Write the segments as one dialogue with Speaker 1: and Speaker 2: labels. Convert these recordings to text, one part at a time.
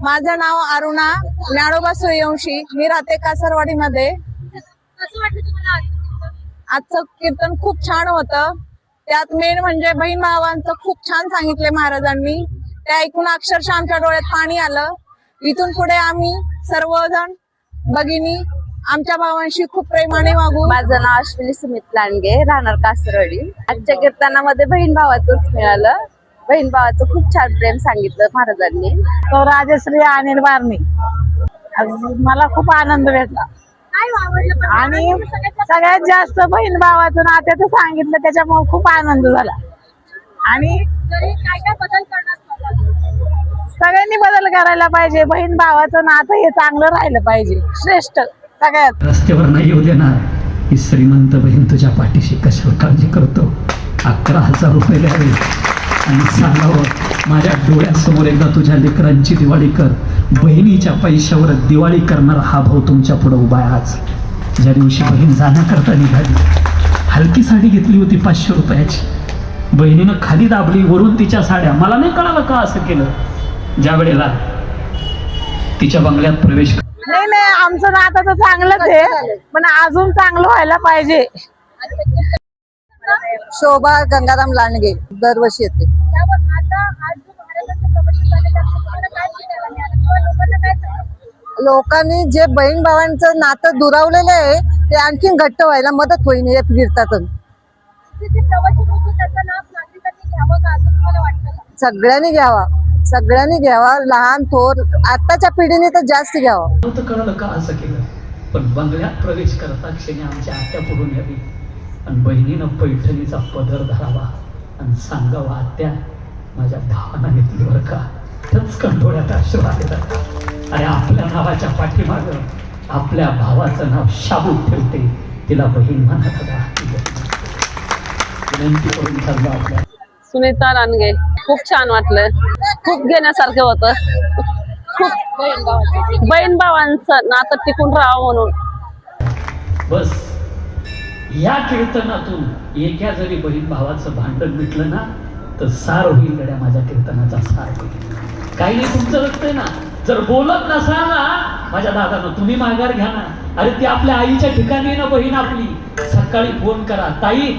Speaker 1: माझं नाव अरुणा ज्ञानोबा सूर्यवंशी. मी राहते कासरवाडी मध्ये. आजचं कीर्तन खूप छान होतं. त्यात मेन म्हणजे बहीण भावांचं खूप छान सांगितले महाराजांनी. ते ऐकून अक्षरशः आमच्या डोळ्यात पाणी आलं. इथून पुढे आम्ही सर्वजण भगिनी आमच्या भावांशी खूप प्रेमाने वागू.
Speaker 2: माझं नाव अश्विनी सुमित लांडगे, राहणार कासरवाडी. आजच्या कीर्तनामध्ये बहीण भावाचंच मिळालं. बहीण भावाचं खूप छान प्रेम सांगितलं महाराजांनी.
Speaker 3: तो राजश्री अनिल बारणी. मला खूप आनंद भेटला आणि सगळ्यात जास्त बहीण भावाचं नात्याचं सांगितलं, त्याच्यामुळे खूप आनंद झाला. आणि सगळ्यांनी बदल करायला पाहिजे. बहीण भावाचं नातं हे चांगलं राहिलं पाहिजे. श्रेष्ठ सगळ्यात.
Speaker 4: रस्त्यावर नाही येऊ देणार ही श्रीमंत बहीण तुझ्या पाठीशी कशावर काळजी करतो. 11,000 रुपये द्यावे आणि सांगावं माझ्या डोळ्यासमोर एकदा तुझ्या लेकरांची दिवाळी कर. बहिणीच्या पैशावर दिवाळी करणारा हा भाऊ तुमच्या पुढे उभा आहे. आज ज्या दिवशी बहीण जाण्याकरता निघाली, हलकी साडी घेतली होती 500 रुपयाची. बहिणीनं खाली दाबली, वरून तिच्या साड्या. मला नाही कळालं का असं केलं. ज्या वेळेला तिच्या बंगल्यात प्रवेश
Speaker 3: नाही, आमचं नातं तर चांगलंच आहे, पण अजून चांगलं व्हायला पाहिजे.
Speaker 1: शोभा गंगाराम लांडगे दरवर्षी येते. लोकांनी जे बहीण भावांचं नातं दुरावलेलं आहे ते आणखीन घट्ट व्हायला मदत होईल या कीर्तनातून. सगळ्यांनी घ्यावा, लहान थोर. आताच्या पिढीने तर जास्त घ्यावा.
Speaker 4: नव्हतं कळलं का असं केलं. पण बंगल्यात प्रवेश करता क्षणी आमच्या आत्या पुढून यावी आणि बहिणीनं पैठणीचा पदर धरावा आणि सांगावा, आत्या माझ्या भावानं घेतली बरं का. टचकन डोळ्यात अश्रू आले. अरे आपल्या नावाच्या पाठीमाग आपल्या भावाचं नाव शाबूत ठेवते, तिला बहीण म्हणत होता. विनंती करून चाललो आपल्या.
Speaker 2: सुनीता लांडगे. खूप छान वाटलं. खूप घेण्यासारखं होतं. खूप बहीण भावांचं नातं टिकून राहावं म्हणून.
Speaker 4: बस या कीर्तनातून एका जरी बहीण भावाचं भांडण मिटलं ना तर सार होईल गड्या. माझ्या कीर्तनाचा सार होईल. काही नाही, तुमचं रक्तय ना. जर बोलत नसाल ना माझ्या दादानं, तुम्ही माघार घ्या ना. अरे ती आपल्या आईच्या ठिकाणी ना बहीण आपली. सकाळी फोन करा, ताई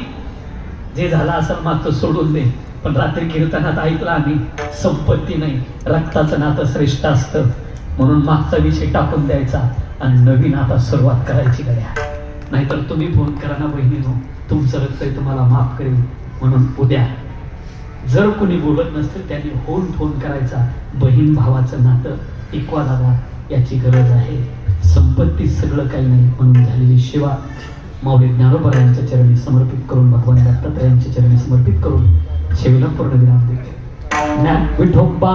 Speaker 4: जे झालं असं मागचं सोडून दे. पण रात्री कीर्तनात ऐकलं आम्ही, संपत्ती नाही रक्ताचं नातं श्रेष्ठ असतं. म्हणून मागचा विषय टाकून द्यायचा आणि नवीन आता सुरुवात करायची गड्या. नाहीतर तुम्ही फोन करा ना बहिणीनो, तुमचं रक्त तुम्हाला माफ करेल. म्हणून उद्या जर कोणी बोलत नसतं त्यांनी फोन करायचा. बहीण भावाचं नातं टिकवा दादा, याची गरज आहे. संपत्ती सगळं काही नाही. म्हणून झालेली सेवा माऊली ज्ञानोबा यांच्या चरणी समर्पित करून, भगवान दत्तात्रयांच्या चरणी समर्पित करून सेवेला पूर्ण विराम देतो. ज्ञान विठोबा.